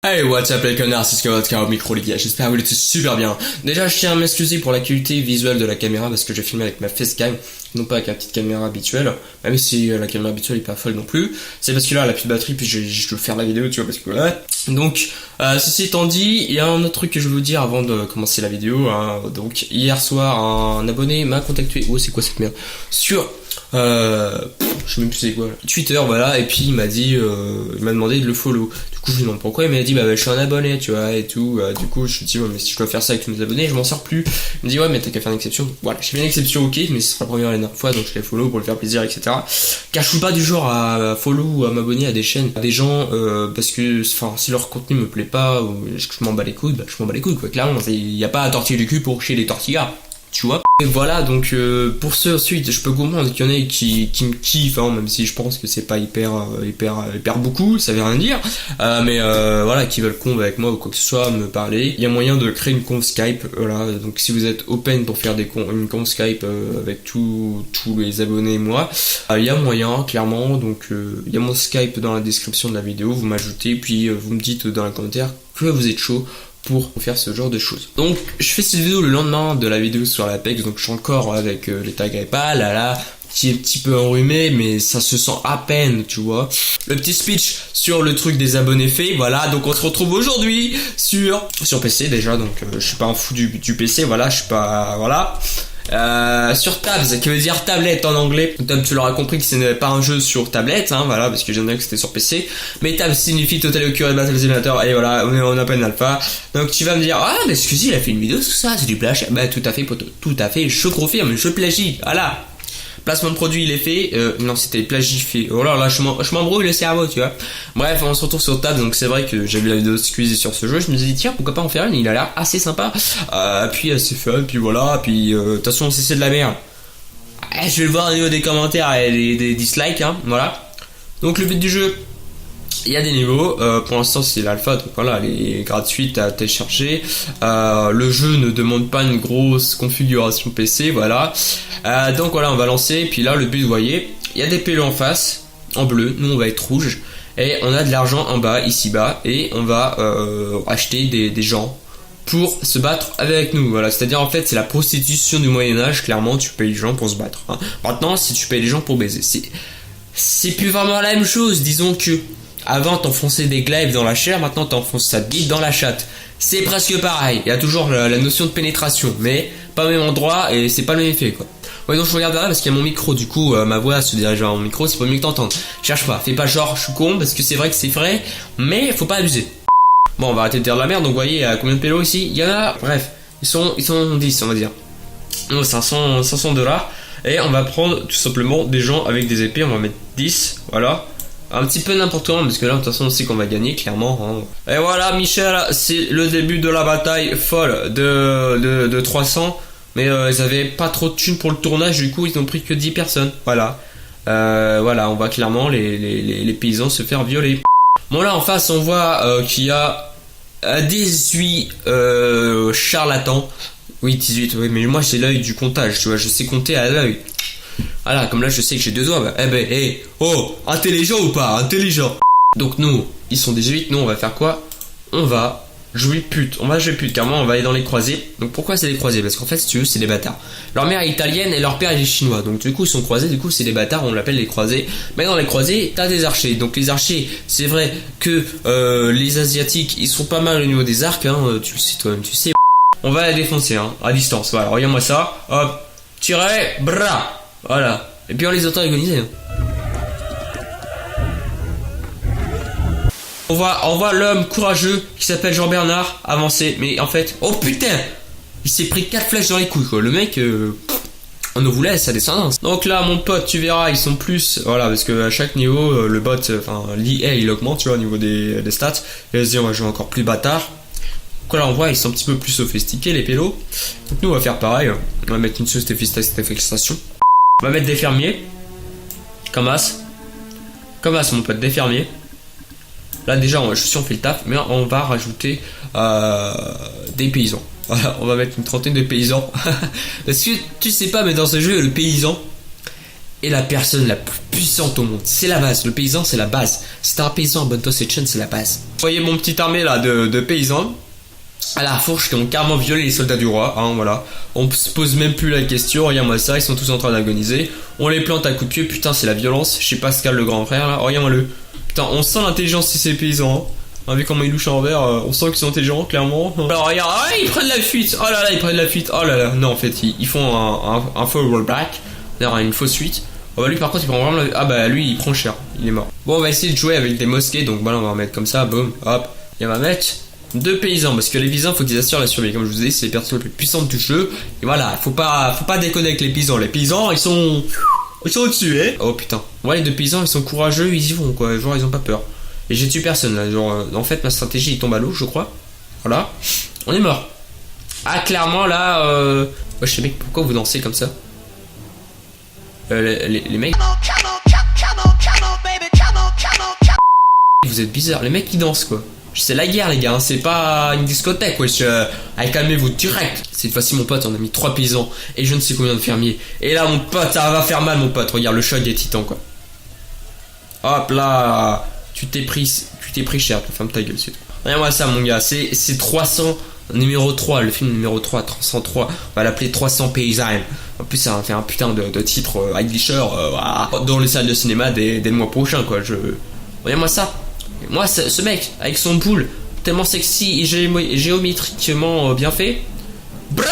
Hey, what's up les connards, c'est Scottcar au micro les gars, j'espère que vous êtes super bien. Déjà je tiens à m'excuser pour la qualité visuelle de la caméra parce que j'ai filmé avec ma facecam, non pas avec la petite caméra habituelle, même si la caméra habituelle est pas folle non plus. C'est parce que là elle a plus de batterie puis je veux faire la vidéo tu vois parce que là. Donc ceci étant dit, il y a un autre truc que je veux vous dire avant de commencer la vidéo, hein. Donc hier soir un abonné m'a contacté, oh c'est quoi cette merde, sur je sais même plus c'est quoi, Twitter, voilà, et puis il m'a dit, il m'a demandé de le follow. Du coup je lui demande pourquoi, il m'a dit bah je suis un abonné tu vois et tout, du coup je lui dis ouais mais si je dois faire ça avec tous mes abonnés je m'en sors plus. Il me dit ouais mais t'as qu'à faire une exception. Voilà, j'ai fait une exception, ok, mais ce sera la première et la dernière fois donc je les follow pour le faire plaisir etc. Car je suis pas du genre à follow ou à m'abonner à des chaînes, à des gens parce que enfin si leur contenu me plaît pas ou je m'en bats les couilles, bah je m'en bats les couilles quoi, clairement, il y a pas à tortiller du cul pour chez les tortillas. Tu vois. Et voilà, donc pour ceux ensuite, je peux comprendre qu'il y en a qui me kiffent, hein, même si je pense que c'est pas hyper beaucoup, ça veut rien dire. Mais voilà, qui veulent conv avec moi ou quoi que ce soit, me parler. Il y a moyen de créer une conv Skype, voilà. Donc si vous êtes open pour faire une conv Skype avec tous les abonnés et moi, il y a moyen, clairement. Donc il y a mon Skype dans la description de la vidéo, vous m'ajoutez, puis vous me dites dans les commentaires que vous êtes chaud pour faire ce genre de choses. Donc je fais cette vidéo le lendemain de la vidéo sur l'Apex, donc je suis encore avec les tags Paypal, là qui est un petit peu enrhumé mais ça se sent à peine tu vois. Le petit speech sur le truc des abonnés fait, voilà, donc on se retrouve aujourd'hui sur PC déjà, donc je suis pas un fou du PC, voilà, je suis pas, voilà. Sur Tabs, qui veut dire tablette en anglais. Tabs, tu l'auras compris que ce n'est pas un jeu sur tablette, hein, voilà, parce que j'en ai que c'était sur PC. Mais Tabs signifie Total Occurrence Battle Simulator, et voilà, on est en open alpha. Donc tu vas me dire, ah, mais excusez, il a fait une vidéo sur ça, c'est du plagiat. Bah, tout à fait, poteau, tout à fait, je confirme, je plagie, voilà. Placement de produit il est fait, non c'était plagifié, oh là je m'embrouille le cerveau tu vois. Bref, on se retrouve sur Tab, donc c'est vrai que j'ai vu la vidéo de Squeezie sur ce jeu, je me suis dit tiens pourquoi pas en faire une, il a l'air assez sympa, puis assez fun, puis voilà, puis de toute façon c'est de la merde. Je vais le voir au niveau des commentaires et des dislikes, hein, voilà. Donc le but du jeu, il y a des niveaux, pour l'instant c'est l'alpha, donc voilà, elle est gratuite à télécharger. Le jeu ne demande pas une grosse configuration PC, voilà. Donc voilà, on va lancer, puis là le but, vous voyez, il y a des PE en face, en bleu, nous on va être rouge, et on a de l'argent en bas, ici bas, et on va acheter des gens pour se battre avec nous, voilà. C'est-à-dire en fait c'est la prostitution du Moyen-Âge, clairement, tu payes les gens pour se battre, hein. Maintenant si tu payes les gens pour baiser, c'est plus vraiment la même chose, disons que avant t'enfonçais des glaives dans la chair, maintenant t'enfonces sa bite dans la chatte. C'est presque pareil, il y a toujours la notion de pénétration, mais pas au même endroit et c'est pas le même effet quoi. Ouais, donc je regarde là parce qu'il y a mon micro, du coup ma voix se dirige vers mon micro, c'est pas mieux que t'entendre. Cherche pas, fais pas genre je suis con parce que c'est vrai que c'est vrai, mais faut pas abuser. Bon, on va arrêter de dire de la merde, donc vous voyez, il y a combien de pélos ici? Il y en a, bref, ils sont 10 on va dire. Donc 500 $, et on va prendre tout simplement des gens avec des épées, on va mettre 10, voilà. Un petit peu n'importe comment parce que là de toute façon on sait qu'on va gagner clairement, hein. Et voilà Michel, c'est le début de la bataille folle de 300. Mais ils avaient pas trop de thunes pour le tournage, du coup ils n'ont pris que 10 personnes. Voilà. Voilà, on voit clairement les paysans se faire violer. Bon là en face on voit qu'il y a 18 charlatans. Oui 18, oui, mais moi j'ai l'œil du comptage, tu vois, je sais compter à l'œil. Voilà, comme là je sais que j'ai 2 doigts, bah, oh, intelligent ou pas, intelligent. Donc nous, ils sont 18, nous on va faire quoi? On va jouer pute, carrément on va aller dans les croisés. Donc pourquoi c'est des croisés? Parce qu'en fait si tu veux c'est des bâtards. Leur mère est italienne et leur père est chinois, donc du coup ils sont croisés, du coup c'est des bâtards, on l'appelle les croisés. Mais dans les croisés t'as des archers, donc les archers c'est vrai que les asiatiques ils sont pas mal au niveau des arcs, hein, tu le sais toi-même, tu sais. On va la défoncer, hein, à distance, voilà, regarde-moi ça, hop, tirer, bras. Voilà. Et puis on les entend agoniser. On voit l'homme courageux qui s'appelle Jean-Bernard avancer. Mais en fait, oh putain, il s'est pris 4 flèches dans les couilles quoi. Le mec, on nous voulait sa descendance. Donc là mon pote, tu verras, ils sont plus, voilà, parce que à chaque niveau, le bot, enfin l'IA il augmente, tu vois, au niveau des stats. Et vas-y, on va jouer encore plus bâtard. Donc là on voit, ils sont un petit peu plus sophistiqués les pélos. Donc nous on va faire pareil. On va mettre une sauce d'effectation. On va mettre des fermiers. Comme as mon pote, des fermiers. Là déjà je suis sûr on fait le taf, mais on va rajouter des paysans. On va mettre une trentaine de paysans. Parce que tu sais pas, mais dans ce jeu le paysan est la personne la plus puissante au monde. C'est la base. Le paysan, c'est la base. Si t'es un paysan, abonne-toi à cette chaîne, c'est la base. Vous voyez mon petit armée là de paysans à la fourche qui ont carrément violé les soldats du roi, hein, voilà. On se pose même plus la question, regarde-moi ça, ils sont tous en train d'agoniser. On les plante à coups de pied, putain, c'est la violence. Chez Pascal le grand frère là, regarde-moi-le. Putain, on sent l'intelligence de ces paysans. Hein. Vu comment ils louchent en vert, on sent qu'ils sont intelligents, clairement. Alors regarde, ah, ils prennent la fuite. Oh là là, ils prennent la fuite. Oh là là, non, en fait, ils font un faux rollback. D'ailleurs, une fausse fuite. Oh bah lui par contre il prend vraiment ah bah lui il prend cher, il est mort. Bon on va essayer de jouer avec des mosquées, donc voilà on va en mettre comme ça, boum, hop. Et on va mettre 2 paysans, parce que les paysans faut qu'ils assurent la survie. Comme je vous ai dit, c'est les personnes les plus puissantes du jeu. Et voilà, faut pas déconner avec les paysans. Les paysans ils sont au-dessus, hein. Oh putain. Ouais, les 2 paysans ils sont courageux, ils y vont quoi, genre ils ont pas peur. Et j'ai tué personne là, genre en fait ma stratégie il tombe à l'eau je crois. Voilà, on est mort. Ah clairement là, ouais je sais mec pourquoi vous dansez comme ça. Les mecs. Vous êtes bizarres, les mecs qui dansent quoi. C'est la guerre les gars, hein. C'est pas une discothèque wesh. Allez calmez-vous direct. Cette fois-ci mon pote on a mis 3 paysans et je ne sais combien de fermiers. Et là mon pote ça va faire mal mon pote, regarde le choc des titans quoi. Hop là, tu t'es pris cher, ferme ta gueule c'est tout. Regarde-moi ça mon gars, c'est 300. Numéro 3, le film numéro 3, 303, on va l'appeler 300 paysans. En plus ça va faire un putain de titre Englisher dans les salles de cinéma dès le mois prochain quoi. Regarde-moi ça. Moi ce mec avec son boule tellement sexy et géométriquement bien fait. Bra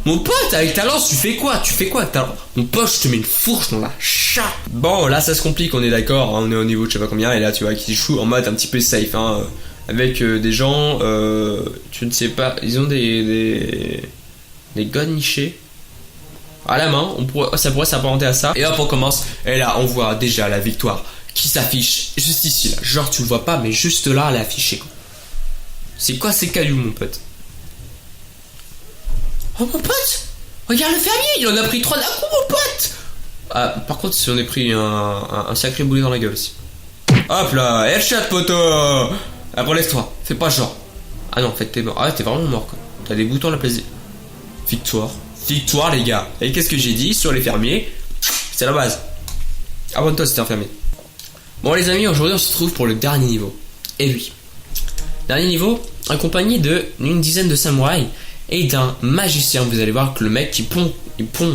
mon pote avec ta lance tu fais quoi avec ta lance? Mon pote je te mets une fourche dans la chatte. Bon là ça se complique, on est d'accord, hein, on est au niveau de je sais pas combien et là tu vois qui joue en mode un petit peu safe hein. Avec des gens, tu ne sais pas, ils ont des guns nichés à la main, ça pourrait s'apparenter à ça. Et hop on commence, et là on voit déjà la victoire qui s'affiche juste ici là. Genre tu le vois pas mais juste là elle est affichée quoi. C'est quoi ces cailloux mon pote? Oh mon pote, regarde le fermier, il en a pris 3 d'un coup mon pote. Ah par contre si on a pris un sacré boulet dans la gueule aussi. Hop là, headshot poteau. Après laisse-toi, fais pas genre. Ah non en fait t'es mort, ah t'es vraiment mort quoi. T'as des boutons à la place. Victoire les gars. Et qu'est-ce que j'ai dit sur les fermiers? C'est la base. Abonne-toi si t'es un fermier. Bon les amis, aujourd'hui on se retrouve pour le dernier niveau. Et oui, dernier niveau, accompagné d'une dizaine de samouraïs et d'un magicien. Vous allez voir que le mec il pond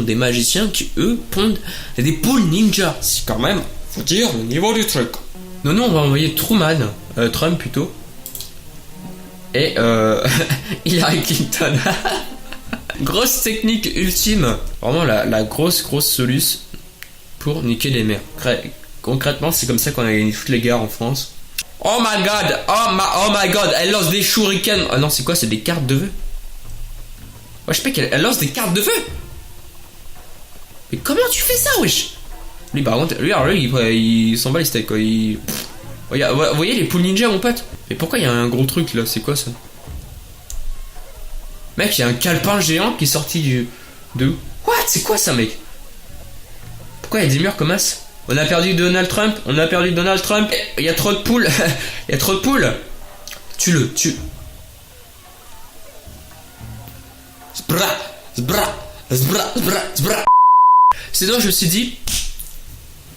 des magiciens qui eux pondent des poules ninja. C'est quand même, faut dire, le niveau du truc. Non, on va envoyer Trump plutôt. Et Hillary Clinton. Grosse technique ultime. Vraiment la grosse soluce pour niquer les mers. Concrètement, c'est comme ça qu'on a gagné toutes les guerres en France. Oh my god, elle lance des shurikens. Ah non, c'est quoi? C'est des cartes de feu. Ouais, je sais pas qu'elle lance des cartes de feu. Mais comment tu fais ça, wesh? Lui par contre, lui il s'en bat les steaks quoi. Vous voyez les poules ninja mon pote? Mais pourquoi il y a un gros truc là? C'est quoi ça? Mec, il y a un calepin géant qui est sorti de où? What? C'est quoi ça mec? Pourquoi il y a des murs comme ça? On a perdu Donald Trump. Il y a trop de poules. Il y a trop de poules. Tue-le. Sinon je me suis dit,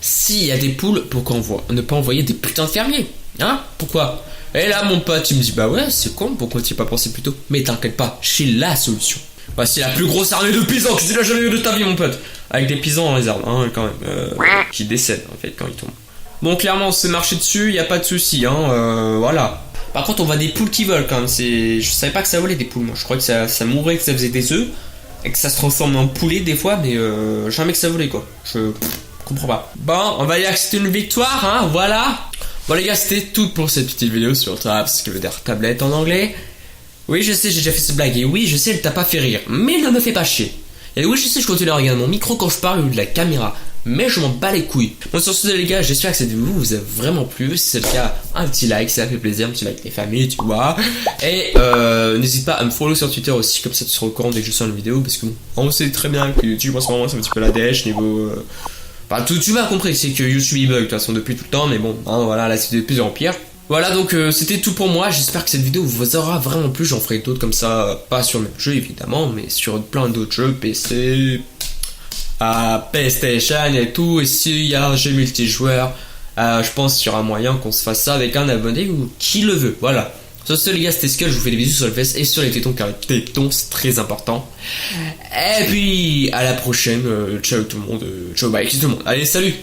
s'il y a des poules, pourquoi ne pas envoyer des putains de fermiers? Hein? Pourquoi? Et là mon pote il me dit bah ouais c'est con, pourquoi tu n'y as pas pensé plus tôt? Mais t'inquiète pas, j'ai la solution. Voici la plus grosse armée de paysans que tu n'as jamais eu de ta vie mon pote. Avec des paysans dans les arbres hein, quand même, qui décèdent en fait quand ils tombent. Bon clairement on s'est marché dessus, y a pas de souci hein, voilà. Par contre on voit des poules qui volent quand même, je savais pas que ça volait des poules moi, je crois que ça mourait, que ça faisait des œufs et que ça se transforme en poulet des fois, mais jamais que ça volait quoi. Je comprends pas. Bon, on va dire que c'était une victoire, hein, voilà. Bon les gars, c'était tout pour cette petite vidéo sur Traps, ce qui veut dire tablette en anglais. Oui, je sais, j'ai déjà fait cette blague, et oui, je sais, elle t'a pas fait rire, mais ne me fais pas chier. Et oui, je sais, je continue à regarder mon micro quand je parle ou de la caméra, mais je m'en bats les couilles. Bon, sur ce les gars, j'espère que cette vidéo vous a vraiment plu. Si c'est le cas, un petit like, ça fait plaisir, un petit like les familles, tu vois. Et n'hésite pas à me follow sur Twitter aussi, comme ça tu seras au courant dès que je sors une vidéo, parce que bon, on sait très bien que YouTube en ce moment c'est un petit peu la dèche niveau... Enfin, tu m'as compris, c'est que YouTube il bug de toute façon depuis tout le temps, mais bon, hein, voilà, là c'est de plus en pire. Voilà, donc c'était tout pour moi, j'espère que cette vidéo vous aura vraiment plu, j'en ferai d'autres comme ça, pas sur le même jeu évidemment, mais sur plein d'autres jeux, PC... à PlayStation et tout. Et s'il y a un jeu multijoueur, je pense qu'il y aura moyen qu'on se fasse ça avec un abonné ou qui le veut. Voilà. Sur ce, les gars, c'était Skull. Je vous fais des bisous sur les fesses et sur les tétons, car les tétons, c'est très important. Et puis, à la prochaine. Ciao tout le monde. Ciao, bye, tout le monde. Allez, salut!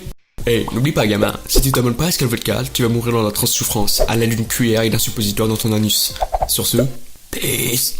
Hey, n'oublie pas, gamin, si tu t'abonnes pas à Skull Vodka, tu vas mourir dans la transsouffrance à l'aide d'une cuillère et d'un suppositoire dans ton anus. Sur ce, peace!